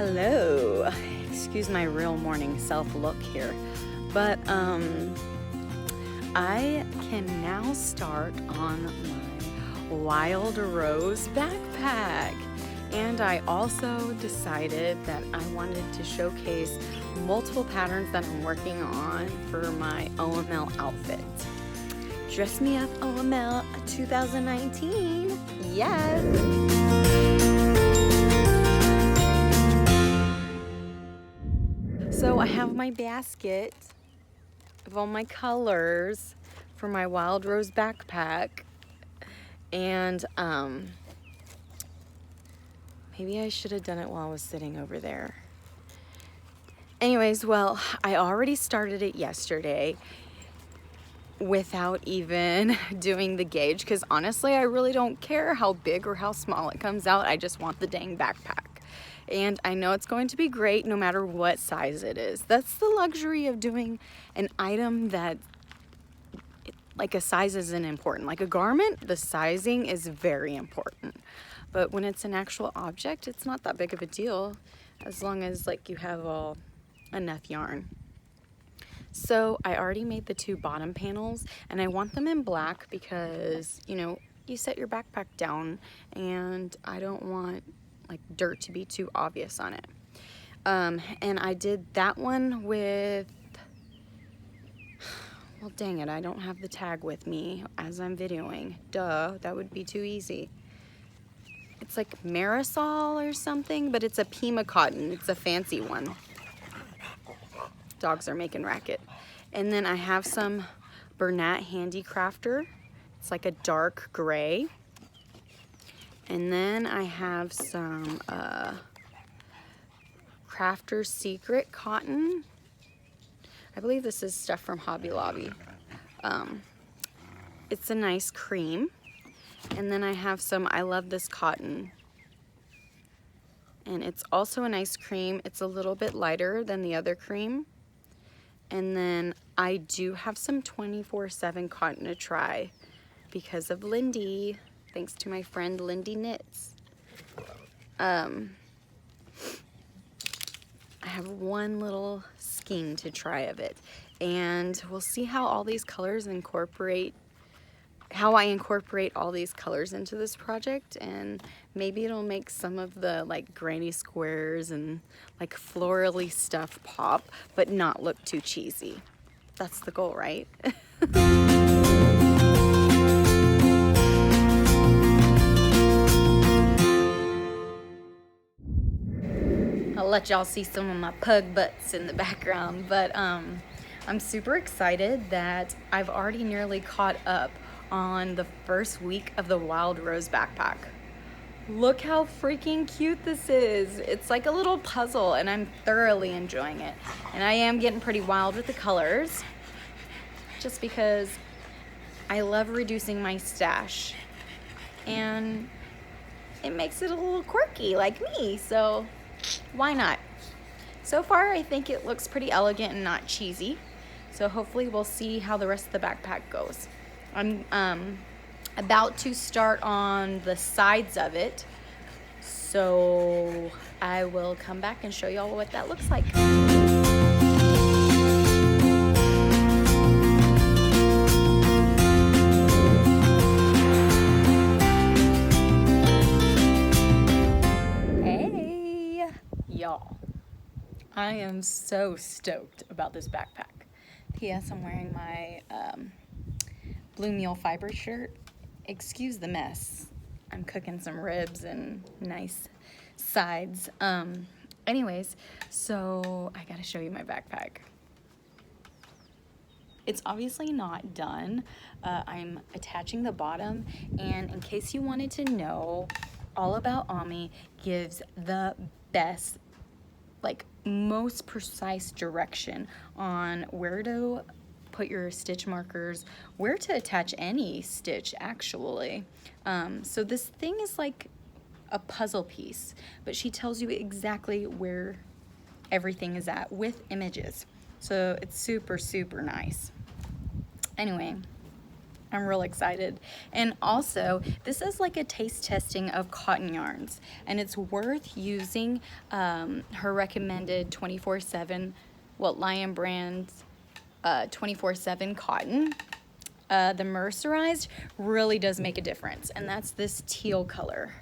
Hello. Excuse my real morning self look here, but I can now start on my Wildrose backpack. And I also decided that I wanted to showcase multiple patterns that I'm working on for my OML outfit. Dress Me Up OML 2019. Yes. So I have my basket of all my colors for my Wildrose backpack, and maybe I should have done it while I was sitting over there. Anyways, well, I already started it yesterday without even doing the gauge, because honestly I really don't care how big or how small it comes out. I just want the dang backpack. And I know it's going to be great no matter what size it is. That's the luxury of doing an item that, like, a size isn't important. Like a garment, the sizing is very important. But when it's an actual object, it's not that big of a deal, as long as like you have enough yarn. So I already made the two bottom panels, and I want them in black because, you know, you set your backpack down and I don't want like dirt to be too obvious on it. And I did that one with, well, dang it, I don't have the tag with me as I'm videoing. Duh, that would be too easy. It's like Marisol or something, but it's a Pima cotton. It's a fancy one. Dogs are making racket. And then I have some Bernat Handicrafter. It's like a dark gray. And then I have some Crafter's Secret cotton. I believe this is stuff from Hobby Lobby. It's a nice cream. And then I have some I Love This cotton. And it's also a nice cream. It's a little bit lighter than the other cream. And then I do have some 24/7 cotton to try because of Lindy. Thanks to my friend Lindy Knits. I have one little skein to try of it, and we'll see how all these colors how I incorporate all these colors into this project, and maybe it'll make some of the like granny squares and like florally stuff pop, but not look too cheesy. That's the goal, right? I'll let y'all see some of my pug butts in the background, but I'm super excited that I've already nearly caught up on the first week of the Wildrose backpack. Look how freaking cute this is. It's like a little puzzle, and I'm thoroughly enjoying it. And I am getting pretty wild with the colors, just because I love reducing my stash, and it makes it a little quirky like me, so why not? So far I think it looks pretty elegant and not cheesy, so hopefully we'll see how the rest of the backpack goes. I'm about to start on the sides of it, so I will come back and show y'all what that looks like. Y'all, I am so stoked about this backpack. P.S. I'm wearing my Blue Mule fiber shirt. Excuse the mess. I'm cooking some ribs and nice sides. Anyways, so I gotta show you my backpack. It's obviously not done. I'm attaching the bottom, and in case you wanted to know, All About Ami gives the best, like most precise direction on where to put your stitch markers, where to attach any stitch actually. So this thing is like a puzzle piece, but she tells you exactly where everything is at with images. So it's super, super nice. Anyway, I'm real excited. And also, this is like a taste testing of cotton yarns, and it's worth using her recommended 24/7, Lion Brand's 24/7 cotton. The mercerized really does make a difference, and that's this teal color.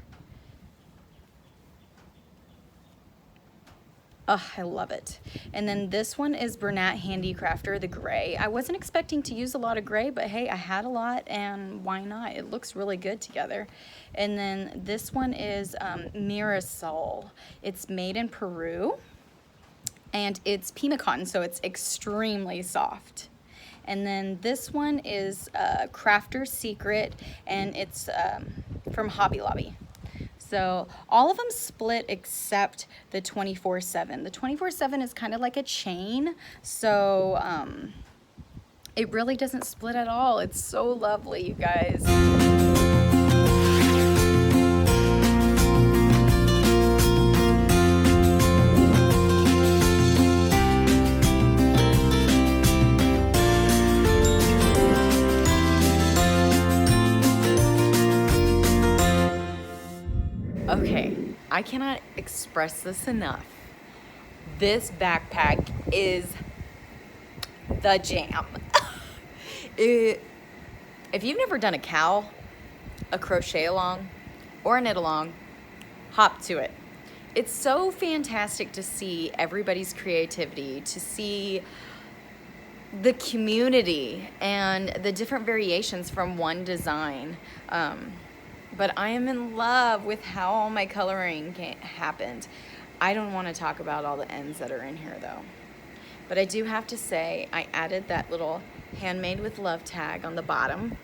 Oh, I love it. And then this one is Bernat Handicrafter, the gray. I wasn't expecting to use a lot of gray, but hey, I had a lot, and why not? It looks really good together. And then this one is Mirasol. It's made in Peru, and it's Pima cotton, so it's extremely soft. And then this one is Crafter's Secret, and it's from Hobby Lobby. So all of them split except the 24/7. The 24/7 is kind of like a chain, so it really doesn't split at all. It's so lovely, you guys. Okay, I cannot express this enough. This backpack is the jam. If you've never done a cowl, a crochet along, or a knit along, hop to it. It's so fantastic to see everybody's creativity, to see the community and the different variations from one design. But I am in love with how all my coloring happened. I don't want to talk about all the ends that are in here though. But I do have to say, I added that little handmade with love tag on the bottom.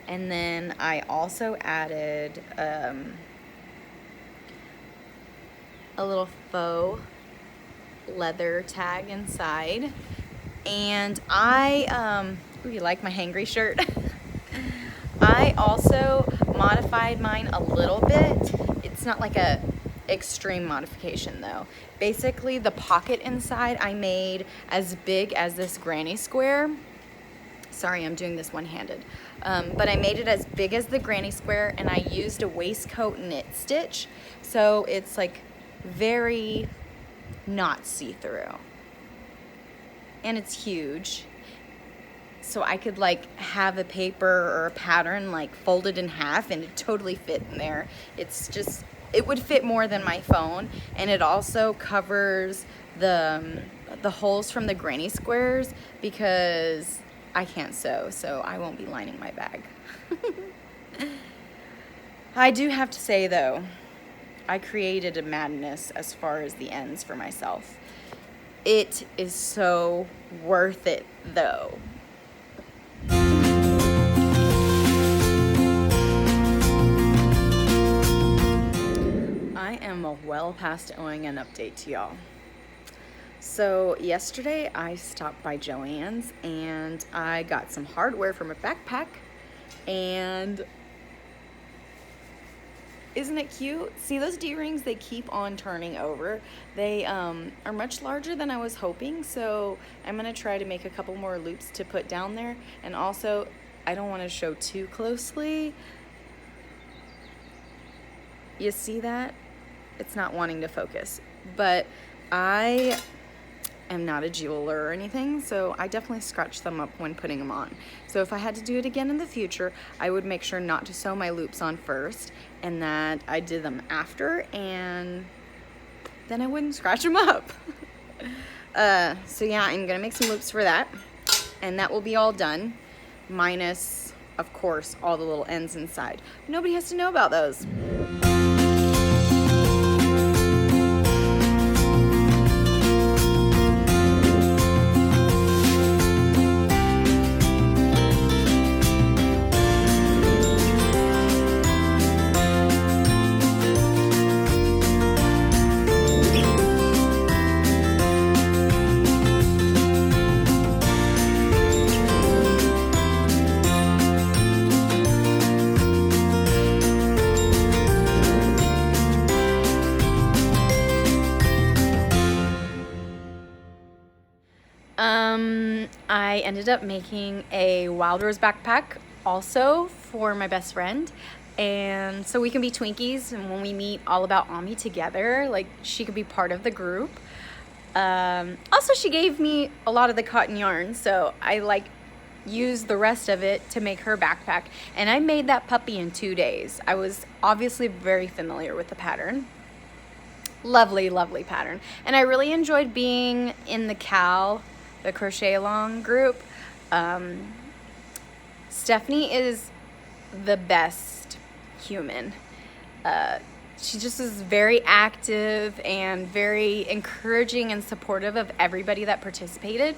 And then I also added a little faux leather tag inside. And ooh, you like my hangry shirt? I also modified mine a little bit. It's not like a extreme modification though. Basically the pocket inside I made as big as this granny square. Sorry, I'm doing this one-handed. But I made it as big as the granny square, and I used a waistcoat knit stitch. So it's like very not see-through. And it's huge. So I could like have a paper or a pattern like folded in half and it totally fit in there. It's just, it would fit more than my phone, and it also covers the holes from the granny squares because I can't sew, so I won't be lining my bag. I do have to say though, I created a madness as far as the ends for myself. It is so worth it though. I am well past owing an update to y'all. So yesterday I stopped by Joann's and I got some hardware for my backpack, and isn't it cute? See those D-rings, they keep on turning over. They are much larger than I was hoping, so I'm gonna try to make a couple more loops to put down there. And also, I don't want to show too closely. You see that? It's not wanting to focus, but I am not a jeweler or anything, so I definitely scratch them up when putting them on. So if I had to do it again in the future, I would make sure not to sew my loops on first, and that I did them after, and then I wouldn't scratch them up. So yeah, I'm gonna make some loops for that, and that will be all done, minus, of course, all the little ends inside. Nobody has to know about those. I ended up making a Wildrose backpack also for my best friend. And so we can be Twinkies, and when we meet all about Ami together, like she could be part of the group. Also, she gave me a lot of the cotton yarn, so I like used the rest of it to make her backpack. And I made that puppy in 2 days. I was obviously very familiar with the pattern. Lovely, lovely pattern. And I really enjoyed being in the crochet along group. Stephanie is the best human. She just is very active and very encouraging and supportive of everybody that participated.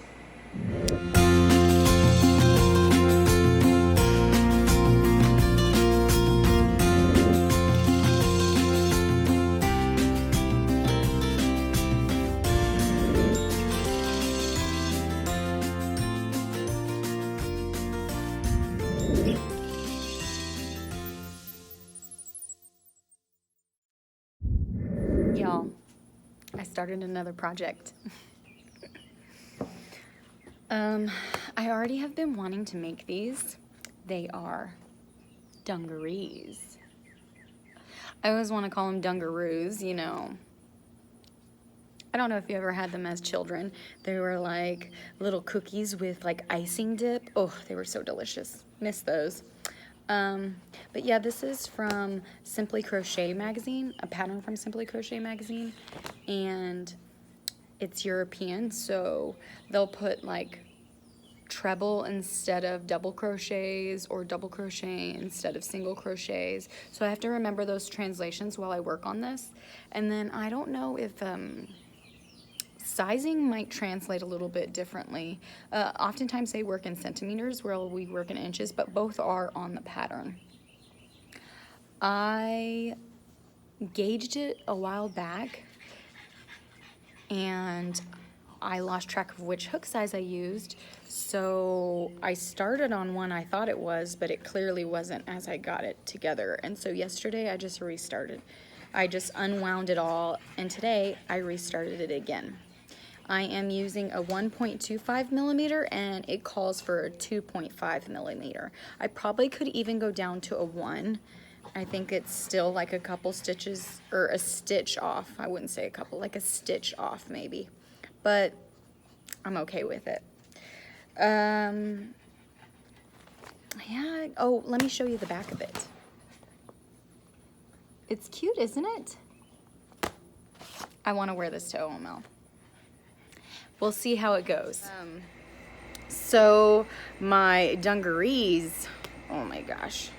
Y'all, I started another project. I already have been wanting to make these. They are Dungarees. I always want to call them Dungaroos, you know. I don't know if you ever had them as children. They were like little cookies with like icing dip. Oh, they were so delicious. Miss those. But yeah, this is from Simply Crochet magazine, a pattern from Simply Crochet magazine, and it's European, so they'll put like treble instead of double crochets or double crochet instead of single crochets. So I have to remember those translations while I work on this. And then I don't know if sizing might translate a little bit differently. Oftentimes they work in centimeters where we work in inches, but both are on the pattern. I gauged it a while back and I lost track of which hook size I used, so I started on one I thought it was, but it clearly wasn't as I got it together. And so yesterday I just restarted. I just unwound it all, and today I restarted it again. I am using a 1.25 millimeter and it calls for a 2.5 millimeter. I probably could even go down to a 1. I think it's still like a couple stitches, or a stitch off. I wouldn't say a couple, like a stitch off maybe. But I'm okay with it. Yeah, oh, let me show you the back of it. It's cute, isn't it? I want to wear this to OML. We'll see how it goes. So my Dungarees, oh my gosh.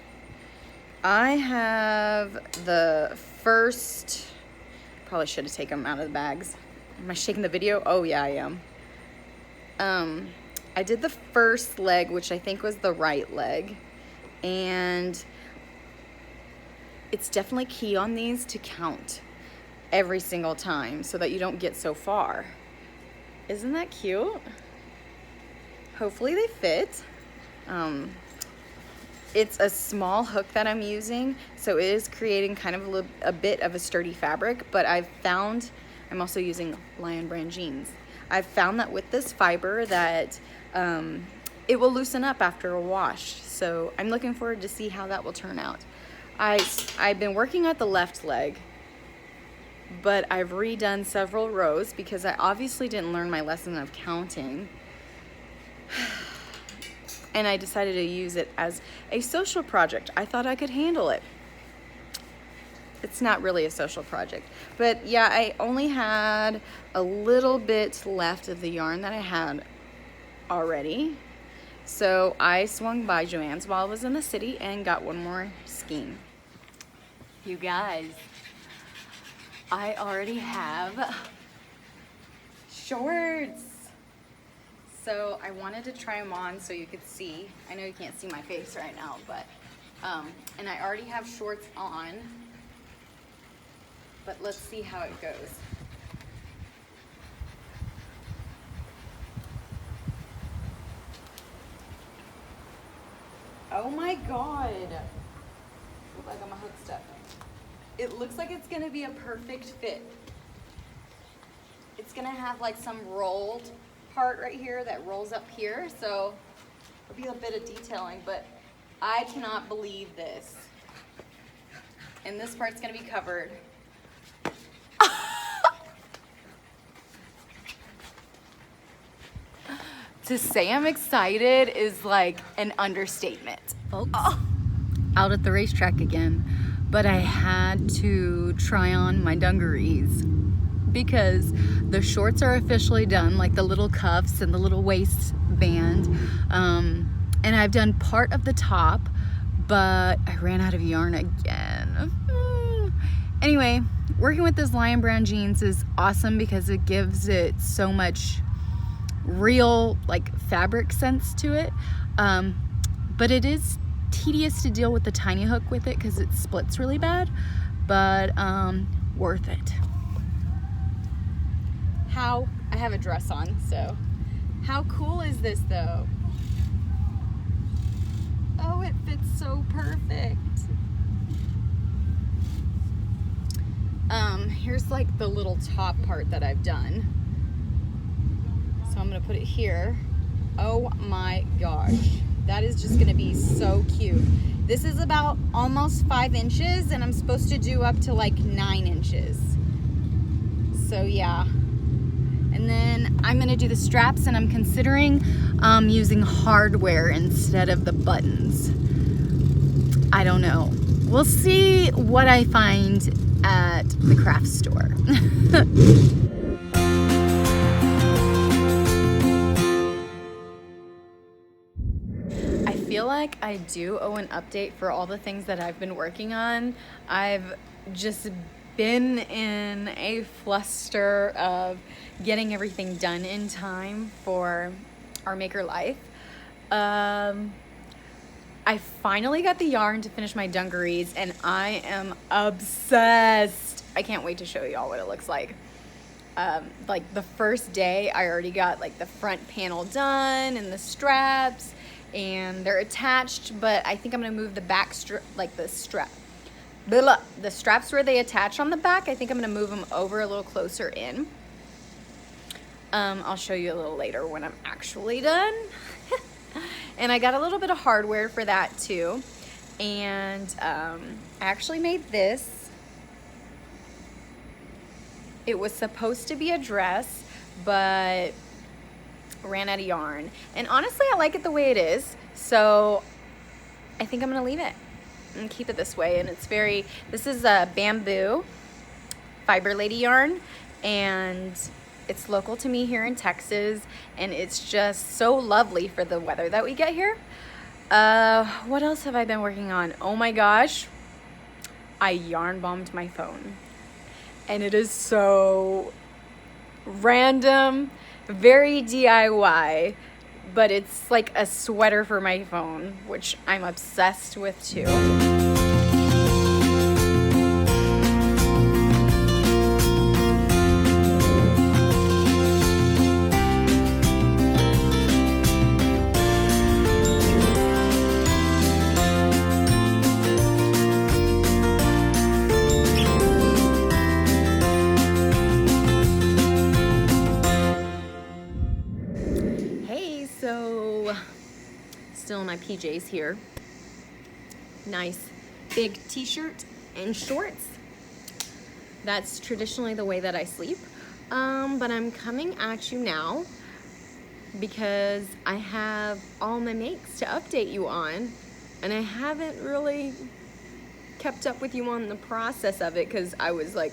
I have the first, probably should have taken them out of the bags. Am I shaking the video? Oh yeah, I am. I did the first leg, which I think was the right leg, and it's definitely key on these to count every single time so that you don't get so far. Isn't that cute? Hopefully they fit. It's a small hook that I'm using, so it is creating kind of a bit of a sturdy fabric, but I've found, I'm also using Lion Brand jeans. I've found that with this fiber that it will loosen up after a wash, so I'm looking forward to see how that will turn out. I've been working at the left leg, but I've redone several rows because I obviously didn't learn my lesson of counting. And I decided to use it as a social project. I thought I could handle it. It's not really a social project. But yeah, I only had a little bit left of the yarn that I had already. So I swung by Joann's while I was in the city and got one more skein. You guys, I already have shorts. So I wanted to try them on so you could see. I know you can't see my face right now, but, and I already have shorts on, but let's see how it goes. Oh my God. Look like I'm a hook stuff. It looks like it's gonna be a perfect fit. It's gonna have like some rolled part right here that rolls up here, so there'll be a bit of detailing, but I cannot believe this. And this part's gonna be covered. To say I'm excited is like an understatement, folks. Oh. Out at the racetrack again, but I had to try on my dungarees because the shorts are officially done, like the little cuffs and the little waistband. And I've done part of the top, but I ran out of yarn again. Anyway, working with this Lion Brand jeans is awesome because it gives it so much real like fabric sense to it, but it is tedious to deal with the tiny hook with it because it splits really bad, but worth it. I have a dress on, so how cool is this though? Oh, it fits so perfect. Here's like the little top part that I've done. So I'm gonna put it here. Oh my gosh, that is just gonna be so cute. This is about almost 5 inches and I'm supposed to do up to like 9 inches. So yeah. And then I'm gonna do the straps and I'm considering using hardware instead of the buttons. I don't know. We'll see what I find at the craft store. I feel like I do owe an update for all the things that I've been working on. I've just been in a fluster of getting everything done in time for our Maker Life. I finally got the yarn to finish my dungarees and I am obsessed. I can't wait to show y'all what it looks like. Like the first day I already got like the front panel done and the straps and they're attached, but I think I'm gonna move the back the straps where they attach on the back. I think I'm gonna move them over a little closer in. I'll show you a little later when I'm actually done. And I got a little bit of hardware for that too. And I actually made this. It was supposed to be a dress, but ran out of yarn. And honestly, I like it the way it is. So I think I'm gonna leave it and keep it this way. And it's this is a bamboo fiber lady yarn, and it's local to me here in Texas, and it's just so lovely for the weather that we get here. What else have I been working on? Oh my gosh, I yarn bombed my phone. And it is so random, very DIY, but it's like a sweater for my phone, which I'm obsessed with too. Still in my PJs here. Nice big t-shirt and shorts. That's traditionally the way that I sleep. But I'm coming at you now because I have all my makes to update you on, and I haven't really kept up with you on the process of it because I was like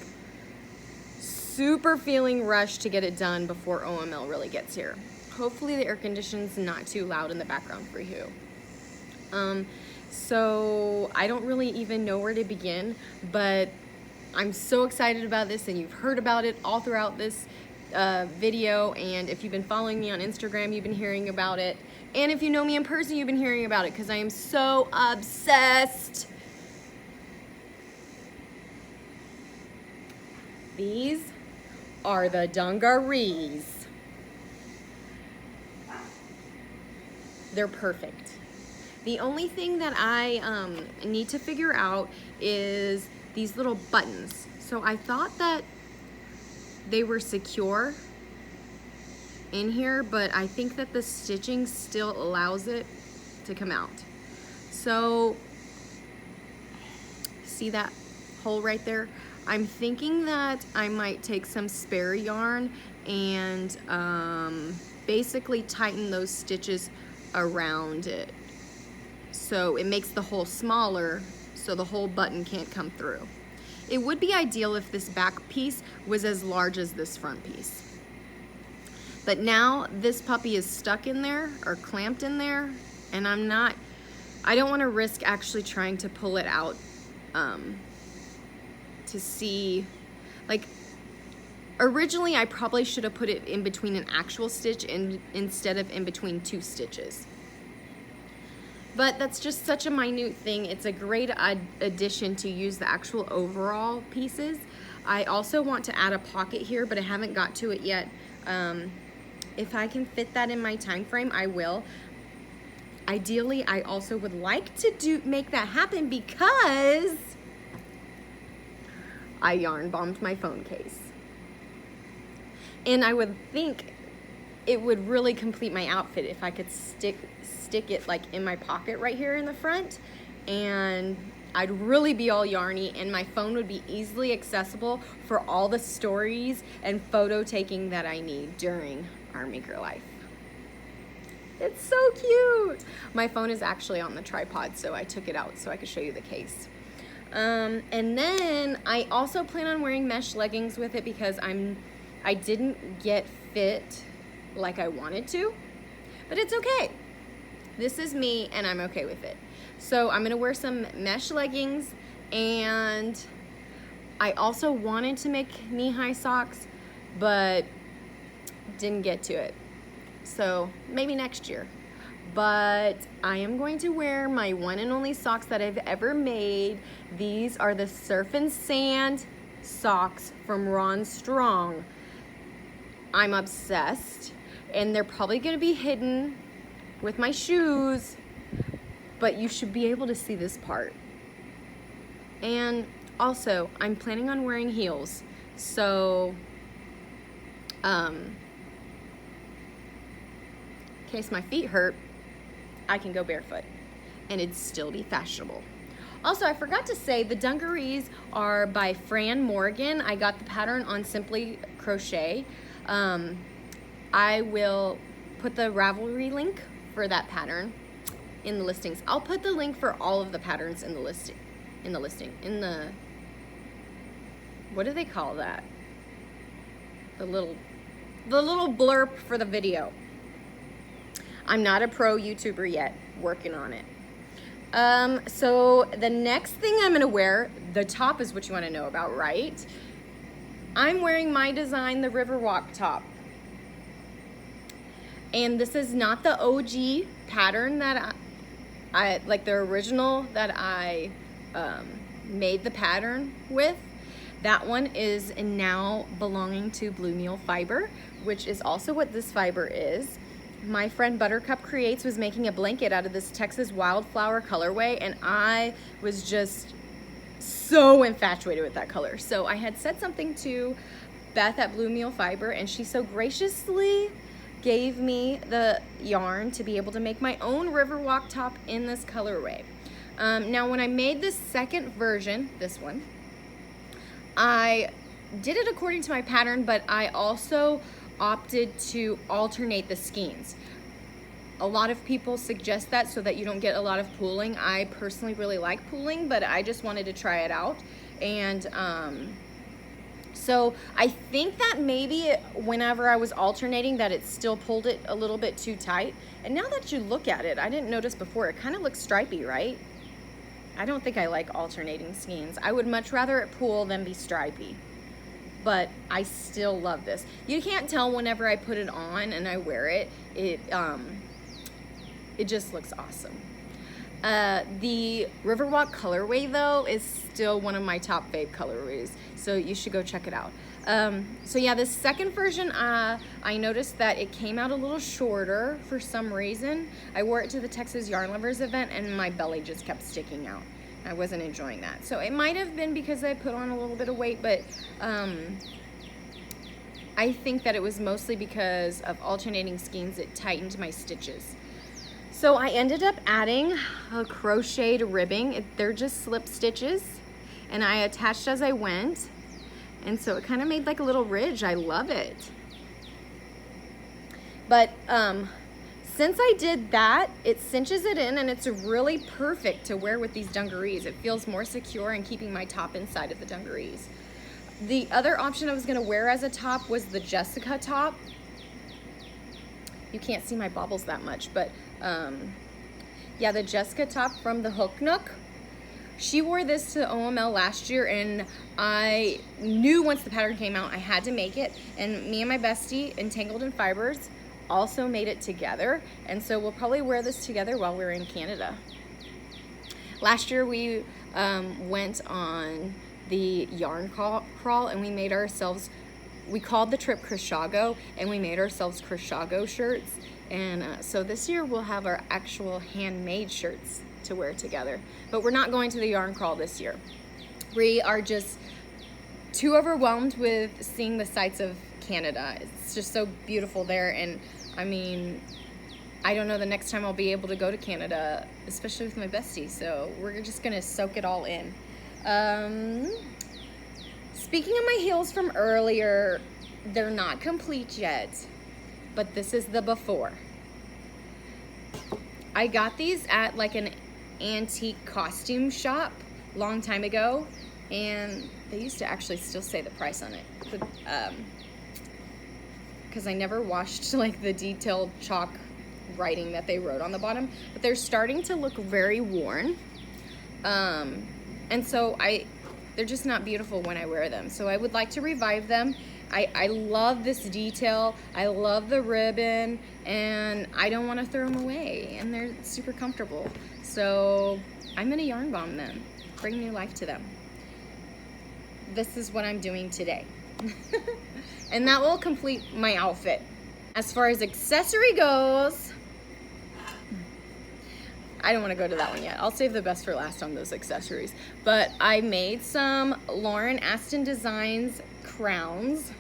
super feeling rushed to get it done before OML really gets here. Hopefully the air conditioning's not too loud in the background for you. So I don't really even know where to begin, but I'm so excited about this, and you've heard about it all throughout this video, and if you've been following me on Instagram, you've been hearing about it, and if you know me in person, you've been hearing about it because I am so obsessed. These are the Dungarees. They're perfect. The only thing that I need to figure out is these little buttons. So I thought that they were secure, in here, but I think that the stitching still allows it to come out. So see that hole right there? I'm thinking that I might take some spare yarn and basically tighten those stitches around it, so it makes the hole smaller so the whole button can't come through. It would be ideal if this back piece was as large as this front piece. But now this puppy is stuck in there or clamped in there, and I don't want to risk actually trying to pull it out to see, like, originally I probably should have put it in between an actual stitch instead of in between 2 stitches. But that's just such a minute thing. It's a great addition to use the actual overall pieces. I also want to add a pocket here, but I haven't got to it yet. If I can fit that in my time frame, I will. Ideally, I also would like to make that happen because I yarn bombed my phone case. And I would think it would really complete my outfit if I could stick it like in my pocket right here in the front, and I'd really be all yarny, and my phone would be easily accessible for all the stories and photo taking that I need during our maker life. It's so cute. My phone is actually on the tripod, so I took it out so I could show you the case. And then I also plan on wearing mesh leggings with it because I didn't get fit like I wanted to, but it's okay. This is me and I'm okay with it. So I'm gonna wear some mesh leggings, and I also wanted to make knee-high socks, but didn't get to it. So maybe next year. But I am going to wear my one and only socks that I've ever made. These are the Surf and Sand socks from Rohn Strong. I'm obsessed, and they're probably gonna be hidden with my shoes, but you should be able to see this part. And also, I'm planning on wearing heels, so in case my feet hurt, I can go barefoot and it'd still be fashionable. Also, I forgot to say, the Dungarees are by Fran Morgan. I got the pattern on Simply Crochet. I will put the Ravelry link for that pattern in the listings. I'll put the link for all of the patterns in the listing. What do they call that? The little blurb for the video. I'm not a pro YouTuber yet, working on it. So the next thing I'm gonna wear, the top is what you wanna know about, right? I'm wearing my design, the Riverwalk top. And this is not the OG pattern that I like, the original that I made the pattern with. That one is now belonging to Blue Mule Fiber, which is also what this fiber is. My friend Buttercup Creates was making a blanket out of this Texas Wildflower colorway, and I was just so infatuated with that color. So I had said something to Beth at Blue Mule Fiber, and she so graciously gave me the yarn to be able to make my own Riverwalk top in this colorway. Now when I made this second version, this one, I did it according to my pattern, but I also opted to alternate the skeins. A lot of people suggest that so that you don't get a lot of pooling. I personally really like pooling, but I just wanted to try it out. And so I think that maybe whenever I was alternating that it still pulled it a little bit too tight. And now that you look at it, I didn't notice before, it kind of looks stripy, right? I don't think I like alternating skeins. I would much rather it pool than be stripy. But I still love this. You can't tell whenever I put it on and I wear it, it just looks awesome. The Riverwalk colorway though is still one of my top fave colorways, so you should go check it out. So yeah, this second version, I noticed that it came out a little shorter for some reason. I wore it to the Texas Yarn Lovers event and my belly just kept sticking out. I wasn't enjoying that. So it might have been because I put on a little bit of weight, but I I think that it was mostly because of alternating skeins, it tightened my stitches. So I ended up adding a crocheted ribbing. They're just slip stitches, and I attached as I went. And so it kind of made like a little ridge. I love it. But since I did that, it cinches it in, and it's really perfect to wear with these dungarees. It feels more secure in keeping my top inside of the dungarees. The other option I was gonna wear as a top was the Jessica top. You can't see my baubles that much, but yeah, the Jessica top from the Hook Nook. She wore this to OML last year, and I knew once the pattern came out I had to make it, and me and my bestie, Entangled in Fibers, also made it together, and so we'll probably wear this together while we're in Canada. Last year we went on the yarn crawl, and we made ourselves, we called the trip Crishago, and we made ourselves Crishago shirts. And so this year we'll have our actual handmade shirts to wear together. But we're not going to the yarn crawl this year. We are just too overwhelmed with seeing the sights of Canada. It's just so beautiful there, and I mean, I don't know the next time I'll be able to go to Canada, especially with my bestie, so we're just gonna soak it all in. Speaking of my heels from earlier, they're not complete yet, but this is the before. I got these at like an antique costume shop long time ago, and they used to actually still say the price on it, because I never watched like the detailed chalk writing that they wrote on the bottom, but they're starting to look very worn, and so they're just not beautiful when I wear them. So I would like to revive them. I love this detail, I love the ribbon, and I don't want to throw them away, and they're super comfortable. So I'm gonna yarn bomb them, bring new life to them. This is what I'm doing today. And that will complete my outfit. As far as accessory goes, I don't want to go to that one yet. I'll save the best for last on those accessories. But I made some Lauren Aston Designs crowns.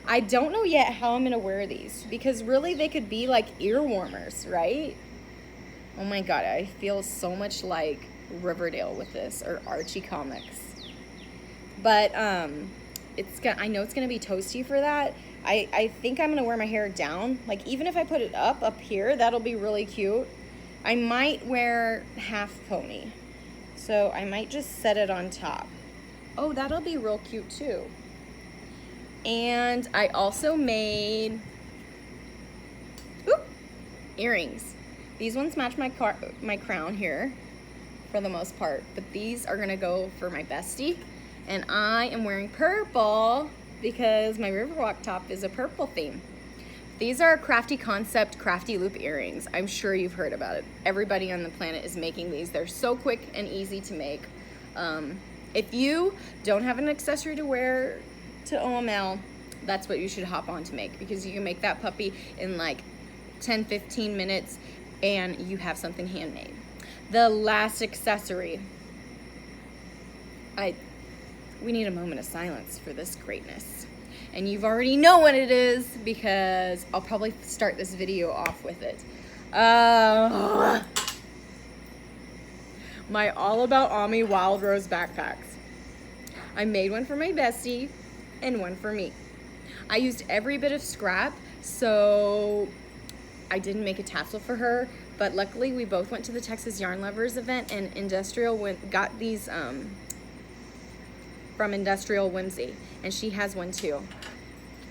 I don't know yet how I'm gonna wear these, because really they could be like ear warmers, right? Oh my God, I feel so much like Riverdale with this, or Archie comics. But I know it's gonna be toasty for that. I think I'm gonna wear my hair down. Like, even if I put it up here, that'll be really cute. I might wear half pony. So I might just set it on top. Oh, that'll be real cute too. And I also made earrings. These ones match my crown here for the most part, but these are gonna go for my bestie. And I am wearing purple because my Riverwalk top is a purple theme. These are Crafty Concept Crafty Loop earrings. I'm sure you've heard about it. Everybody on the planet is making these. They're so quick and easy to make. If you don't have an accessory to wear to OML, that's what you should hop on to make, because you can make that puppy in like 10-15 minutes and you have something handmade. The last accessory, we need a moment of silence for this greatness. And you've already know what it is, because I'll probably start this video off with it. My All About Ami Wildrose backpacks. I made one for my bestie and one for me. I used every bit of scrap, so I didn't make a tassel for her, but luckily we both went to the Texas Yarn Lovers event, and Industrial got these from Industrial Whimsy, and she has one too.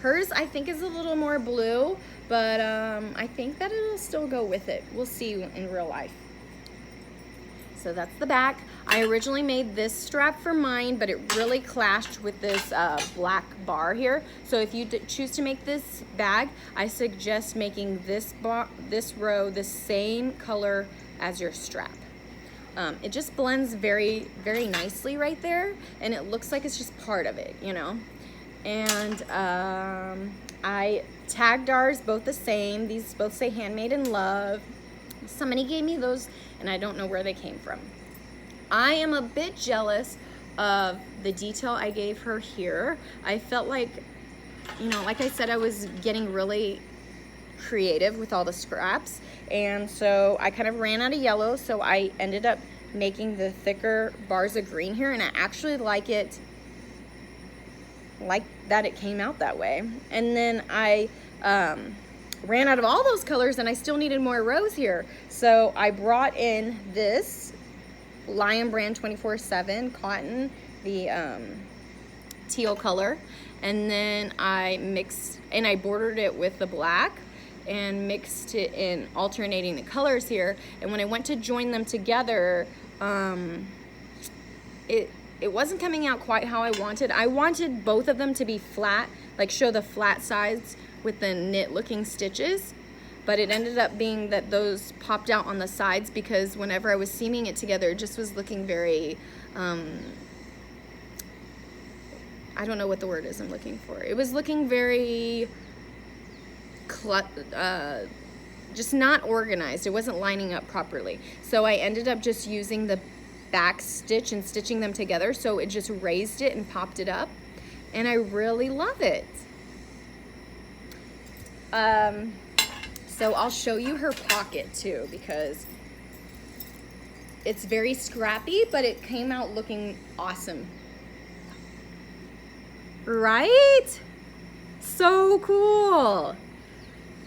Hers, I think, is a little more blue, but I think that it'll still go with it. We'll see in real life. So that's the back. I originally made this strap for mine, but it really clashed with this black bar here. So if you choose to make this bag, I suggest making this row the same color as your strap. It just blends very, very nicely right there, and it looks like it's just part of it, you know? And I tagged ours both the same. These both say handmade in love. Somebody gave me those, and I don't know where they came from. I am a bit jealous of the detail I gave her here. I felt like you know, like I said, I was getting really creative with all the scraps, and so I kind of ran out of yellow, so I ended up making the thicker bars of green here, and I actually like it, like that it came out that way. And then I ran out of all those colors, and I still needed more rose here, so I brought in this Lion Brand 24/7 cotton, the teal color, and then I mixed and I bordered it with the black and mixed it in, alternating the colors here. And when I went to join them together, it wasn't coming out quite how I wanted. I wanted both of them to be flat, like show the flat sides with the knit looking stitches, but it ended up being that those popped out on the sides, because whenever I was seaming it together, it just was looking very, I don't know what the word is I'm looking for. It was looking very, just not organized. It wasn't lining up properly. So I ended up just using the back stitch and stitching them together, so it just raised it and popped it up, and I really love it. So I'll show you her pocket too, because it's very scrappy, but it came out looking awesome. Right? So cool.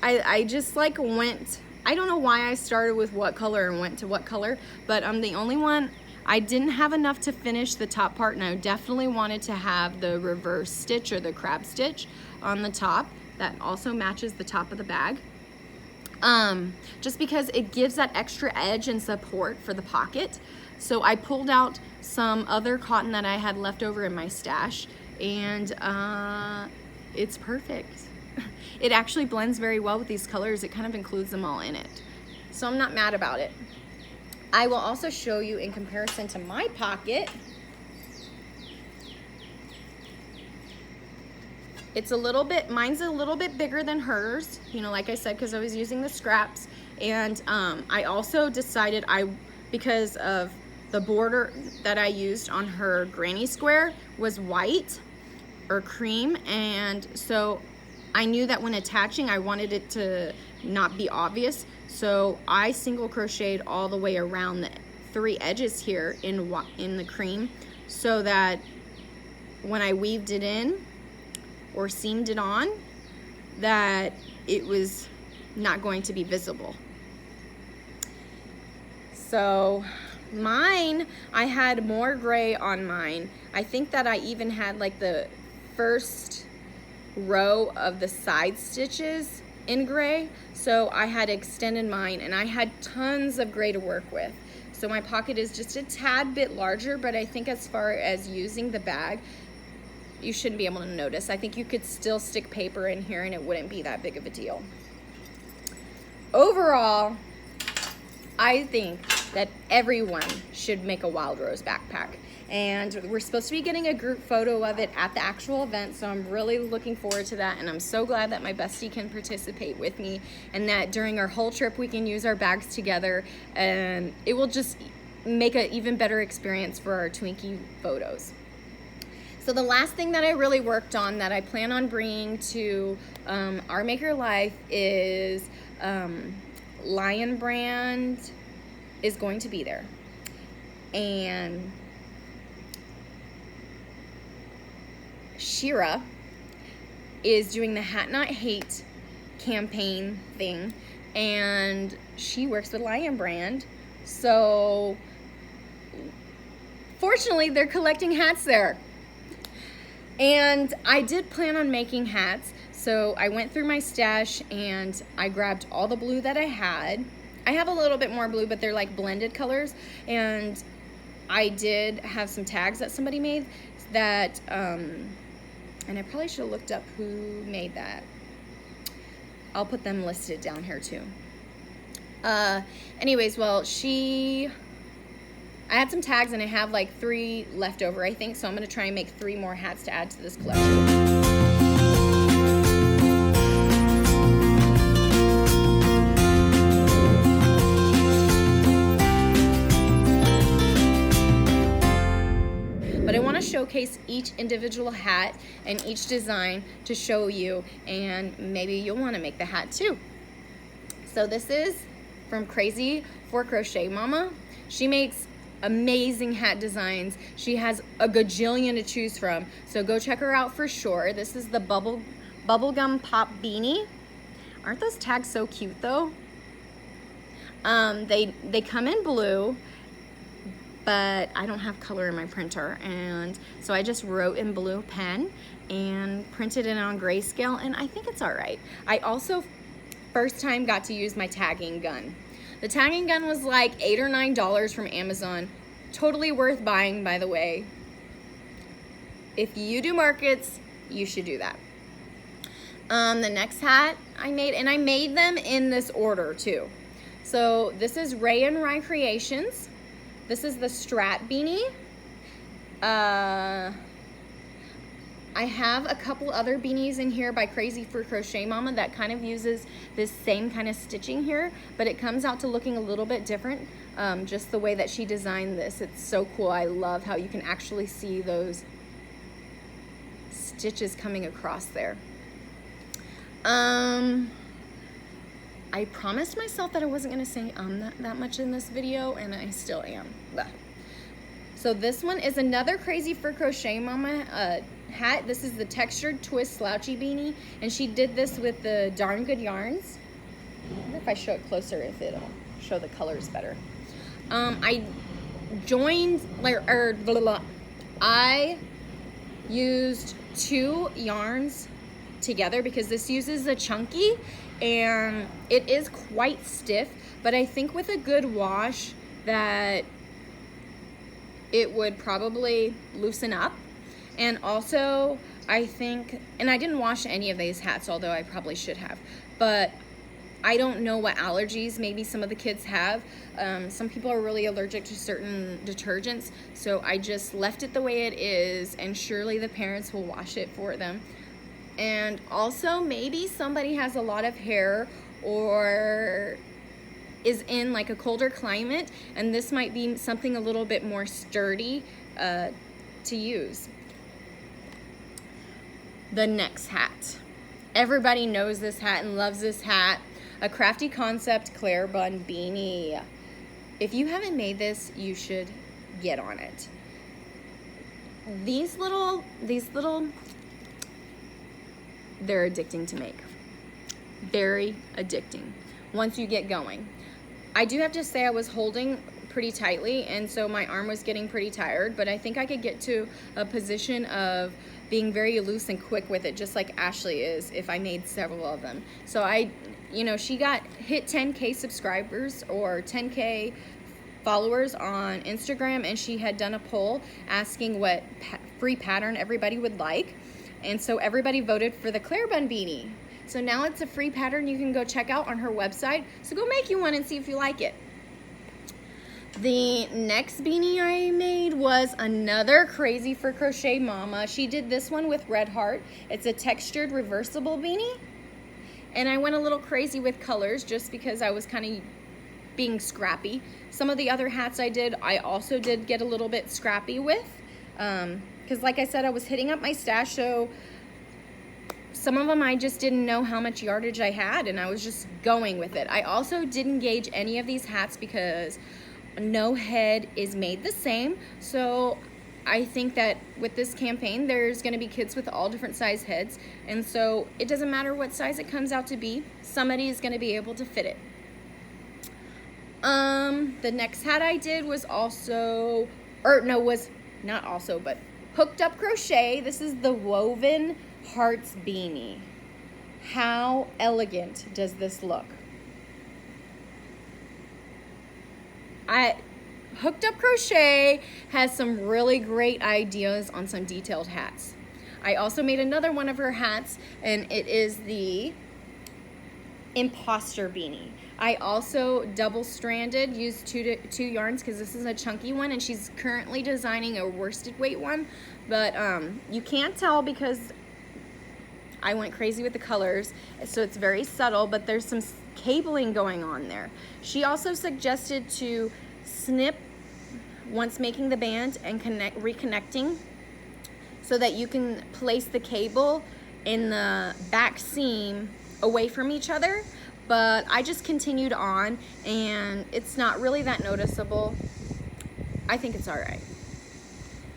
I just like went, I don't know why I started with what color and went to what color, but I'm the only one. I didn't have enough to finish the top part, and I definitely wanted to have the reverse stitch or the crab stitch on the top that also matches the top of the bag. Just because it gives that extra edge and support for the pocket. So I pulled out some other cotton that I had left over in my stash, and it's perfect. It actually blends very well with these colors. It kind of includes them all in it. So I'm not mad about it. I will also show you in comparison to my pocket. It's a little bit, mine's a little bit bigger than hers, you know, like I said, because I was using the scraps. And I also decided because of the border that I used on her granny square was white or cream, and so I knew that when attaching I wanted it to not be obvious, so I single crocheted all the way around the 3 edges here in the cream, so that when I weaved it in or seamed it on, that it was not going to be visible. So mine, I had more gray on mine. I think that I even had like the first row of the side stitches in gray, so I had extended mine, and I had tons of gray to work with. So my pocket is just a tad bit larger, but I think as far as using the bag, you shouldn't be able to notice. I think you could still stick paper in here and it wouldn't be that big of a deal. Overall, I think that everyone should make a Wildrose backpack. And we're supposed to be getting a group photo of it at the actual event, so I'm really looking forward to that, and I'm so glad that my bestie can participate with me, and that during our whole trip we can use our bags together, and it will just make an even better experience for our Twinkie photos. So the last thing that I really worked on that I plan on bringing to our Maker Life is Lion Brand is going to be there, and Shira is doing the Hat Not Hate campaign thing, and she works with Lion Brand, so fortunately they're collecting hats there. And I did plan on making hats, so I went through my stash and I grabbed all the blue that I had. I have a little bit more blue, but they're like blended colors, and I did have some tags that somebody made that and I probably should have looked up who made that. I'll put them listed down here too. Anyways, well, I had some tags, and I have like 3 left over, I think, so I'm gonna try and make 3 more hats to add to this collection. But I want to showcase showcase each individual hat and each design to show you, and maybe you'll want to make the hat too. So this is from Crazy for Crochet Mama. She makes amazing hat designs. She has a gajillion to choose from, so go check her out for sure. This is the bubblegum pop beanie. Aren't those tags so cute though? They come in blue, but I don't have color in my printer, and so I just wrote in blue pen and printed it on grayscale, and I think it's all right. I also first time got to use my tagging gun. The tagging gun was like $8 or $9 from Amazon. Totally worth buying, by the way. If you do markets, you should do that. The next hat I made, and I made them in this order too. So this is Ray and Rye Creations. This is the Strat beanie. I have a couple other beanies in here by Crazy for Crochet Mama that kind of uses this same kind of stitching here, but it comes out to looking a little bit different, just the way that she designed this. It's so cool. I love how you can actually see those stitches coming across there. I promised myself that I wasn't going to say that much in this video, and I still am. Blah. So this one is another Crazy for Crochet Mama hat. This is the textured twist slouchy beanie, and she did this with the Darn Good yarns. I wonder if I show it closer, if it'll show the colors better. I used 2 yarns together because this uses a chunky, and it is quite stiff, but I think with a good wash that it would probably loosen up. And also I think, and I didn't wash any of these hats, although I probably should have, but I don't know what allergies maybe some of the kids have. Some people are really allergic to certain detergents, so I just left it the way it is, and surely the parents will wash it for them. And also maybe somebody has a lot of hair or is in like a colder climate, and this might be something a little bit more sturdy to use. The next hat. Everybody knows this hat and loves this hat. A Crafty Concept Claire Bun beanie. If you haven't made this, you should get on it. These little, they're addicting to make. Very addicting once you get going. I do have to say I was holding pretty tightly, and so my arm was getting pretty tired, but I think I could get to a position of being very loose and quick with it, just like Ashley is, if I made several of them. So she hit 10K subscribers or 10K followers on Instagram, and she had done a poll asking what free pattern everybody would like. And so everybody voted for the Claire Bun beanie. So now it's a free pattern you can go check out on her website. So go make you one and see if you like it. The next beanie I made was another Crazy for Crochet Mama. She did this one with Red Heart. It's a textured reversible beanie. And I went a little crazy with colors just because I was kind of being scrappy. Some of the other hats I also did get a little bit scrappy with. Because like I said, I was hitting up my stash, so some of them I just didn't know how much yardage I had, and I was just going with it. I also didn't gauge any of these hats because no head is made the same, so I think that with this campaign there's going to be kids with all different size heads, and so it doesn't matter what size it comes out to be, somebody is going to be able to fit it. The next hat I did was but Hooked Up Crochet. This is the Woven Hearts beanie. How elegant does this look? Hooked Up Crochet has some really great ideas on some detailed hats. I also made another one of her hats, and it is the Imposter beanie. I also double-stranded, used two yarns because this is a chunky one, and she's currently designing a worsted weight one, but you can't tell because I went crazy with the colors, so it's very subtle, but there's some cabling going on there. She also suggested to snip once making the band and reconnecting. so that you can place the cable in the back seam away from each other. But I just continued on, and it's not really that noticeable. I think it's all right.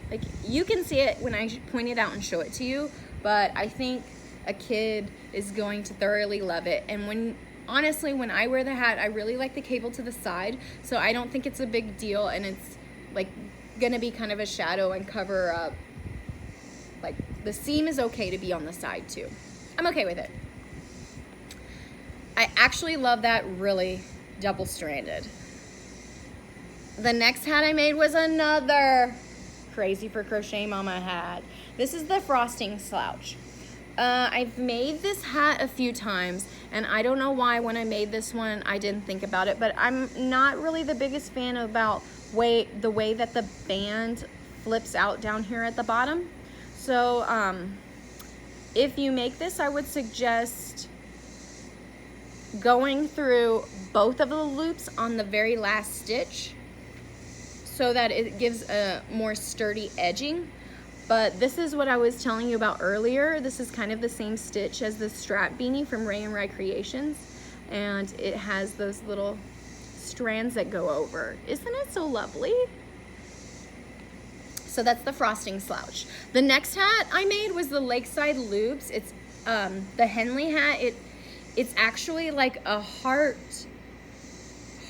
Like, you can see it when I point it out and show it to you, but I think a kid is going to thoroughly love it. And honestly, when I wear the hat, I really like the cable to the side, so I don't think it's a big deal, and it's like gonna be kind of a shadow and cover up. Like, the seam is okay to be on the side too. I'm okay with it. I actually love that really double-stranded. The next hat I made was another Crazy for Crochet Mama hat. This is the frosting slouch. I've made this hat a few times, and I don't know why when I made this one I didn't think about it, but I'm not really the biggest fan about the way that the band flips out down here at the bottom. So if you make this, I would suggest going through both of the loops on the very last stitch so that it gives a more sturdy edging. But this is what I was telling you about earlier. This is kind of the same stitch as the strap beanie from Ray and Ray Creations, and it has those little strands that go over. Isn't it so lovely? So that's the frosting slouch. The next hat I made was the Lakeside Loops. It's the Henley hat. It's actually like a heart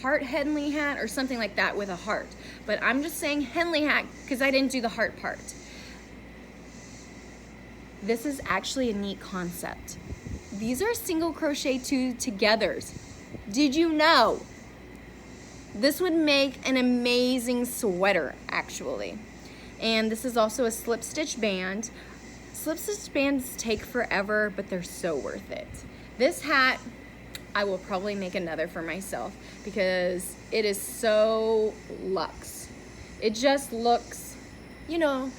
Henley hat or something like that with a heart. But I'm just saying Henley hat because I didn't do the heart part. This is actually a neat concept. These are single crochet 2-togethers. Did you know? This would make an amazing sweater, actually. And this is also a slip stitch band. Slip stitch bands take forever, but they're so worth it. This hat, I will probably make another for myself because it is so luxe. It just looks, you know,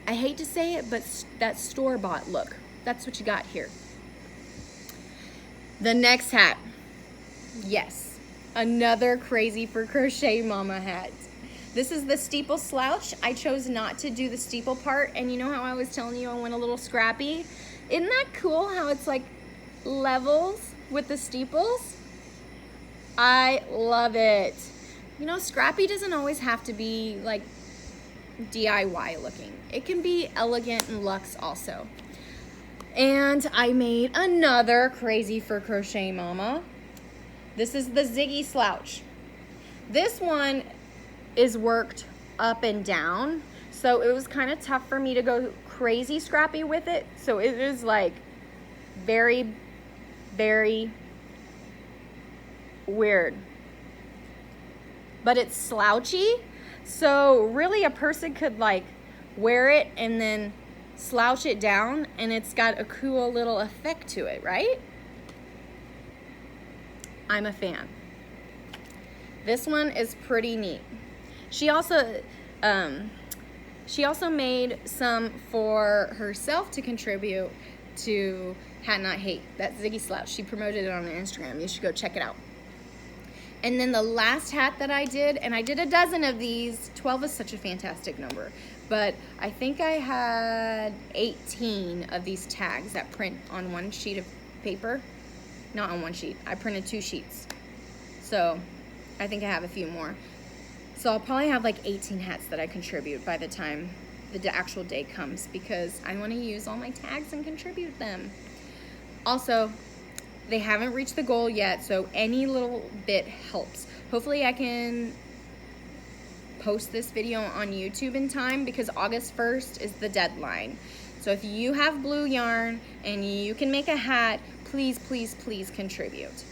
I hate to say it, but that store-bought look. That's what you got here. The next hat. Yes, another Crazy for Crochet Mama hat. This is the steeple slouch. I chose not to do the steeple part, and you know how I was telling you I went a little scrappy? Isn't that cool how it's like levels with the steeples? I love it. You know, scrappy doesn't always have to be like DIY looking. It can be elegant and luxe also. And I made another Crazy for Crochet Mama. This is the Ziggy slouch. This one is worked up and down, so it was kind of tough for me to go crazy scrappy with it. So it is like very, very weird. But it's slouchy, so really a person could like wear it and then slouch it down, and it's got a cool little effect to it, right? I'm a fan. This one is pretty neat. She also made some for herself to contribute to Hat Not Hate, that Ziggy slouch. She promoted it on Instagram. You should go check it out. And then the last hat that I did, and I did a dozen of these. 12 is such a fantastic number, but I think I had 18 of these tags that print on one sheet of paper. Not on one sheet. I printed 2 sheets. So I think I have a few more. So I'll probably have like 18 hats that I contribute by the time the actual day comes, because I want to use all my tags and contribute them. Also, they haven't reached the goal yet, so any little bit helps. Hopefully I can post this video on YouTube in time, because August 1st is the deadline. So if you have blue yarn and you can make a hat, please, please, please contribite.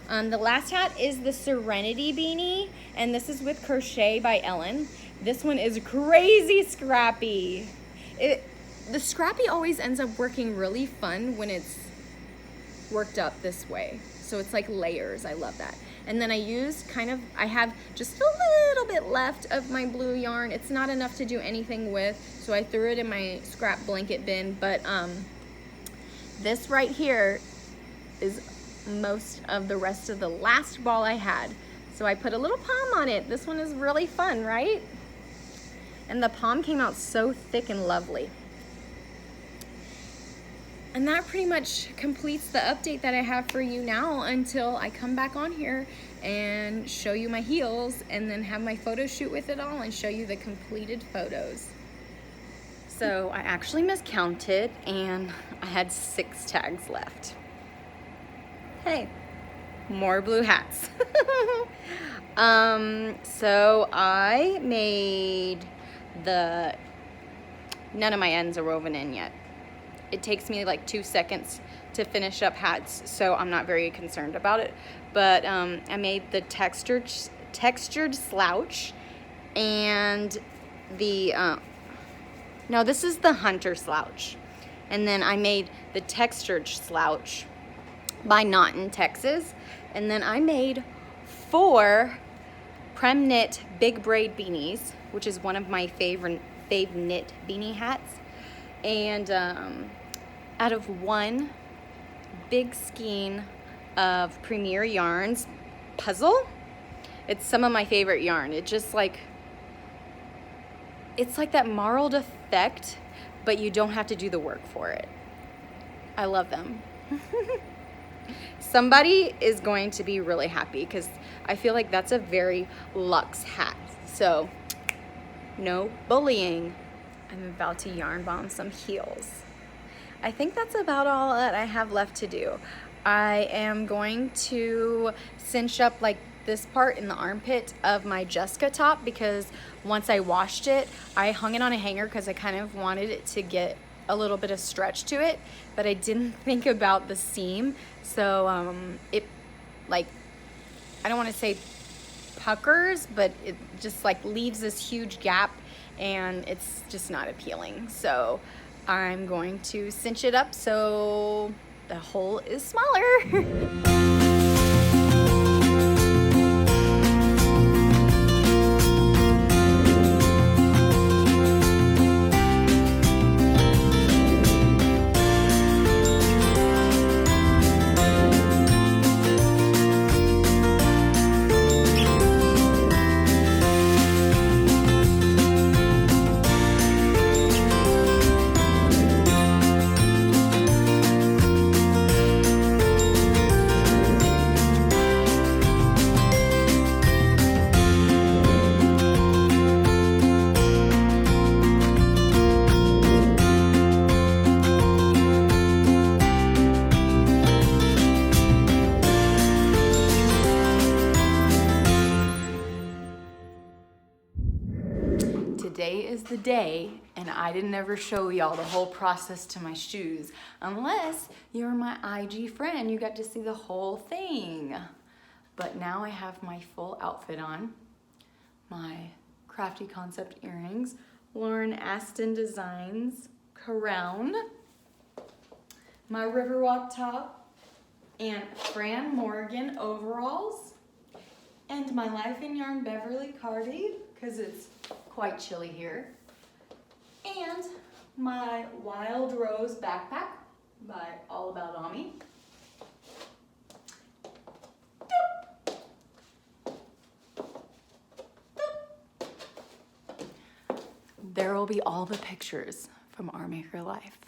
The last hat is the Serenity beanie, and this is with Crochet by Ellen. This one is crazy scrappy. The scrappy always ends up working really fun when it's worked up this way. So it's like layers. I love that. And then I have just a little bit left of my blue yarn. It's not enough to do anything with, so I threw it in my scrap blanket bin. But this right here is most of the rest of the last ball I had. So I put a little palm on it. This one is really fun, right? And the palm came out so thick and lovely. And that pretty much completes the update that I have for you now until I come back on here and show you my heels and then have my photo shoot with it all and show you the completed photos. So I actually miscounted and I had 6 tags left. Hey, more blue hats. So I made none of my ends are woven in yet. It takes me like 2 seconds to finish up hats, so I'm not very concerned about it. But I made the textured slouch and the, no, this is the hunter slouch. And then I made the textured slouch by Knot in Texas. And then I made 4 Prem Knit big braid beanies, which is one of my fave knit beanie hats. And out of 1 big skein of Premier Yarns puzzle. It's some of my favorite yarn. It's like that marled effect, but you don't have to do the work for it. I love them. Somebody is going to be really happy because I feel like that's a very luxe hat. So no bullying. I'm about to yarn bomb some heels. I think that's about all that I have left to do. I am going to cinch up like this part in the armpit of my Jessica top because once I washed it, I hung it on a hanger because I kind of wanted it to get a little bit of stretch to it, but I didn't think about the seam. So it, like, I don't want to say puckers, but it just like leaves this huge gap and it's just not appealing. So I'm going to cinch it up so the hole is smaller. Today is the day, and I didn't ever show y'all the whole process to my shoes. Unless you're my IG friend, you got to see the whole thing. But now I have my full outfit on. My Crafty Concept earrings, Lauren Aston Designs crown, my Riverwalk top, and Fran Morgan overalls, and my Life in Yarn Beverly Cardigan, because it's quite chilly here, and my Wildrose backpack by All About Ami. There will be all the pictures from Our Maker Life.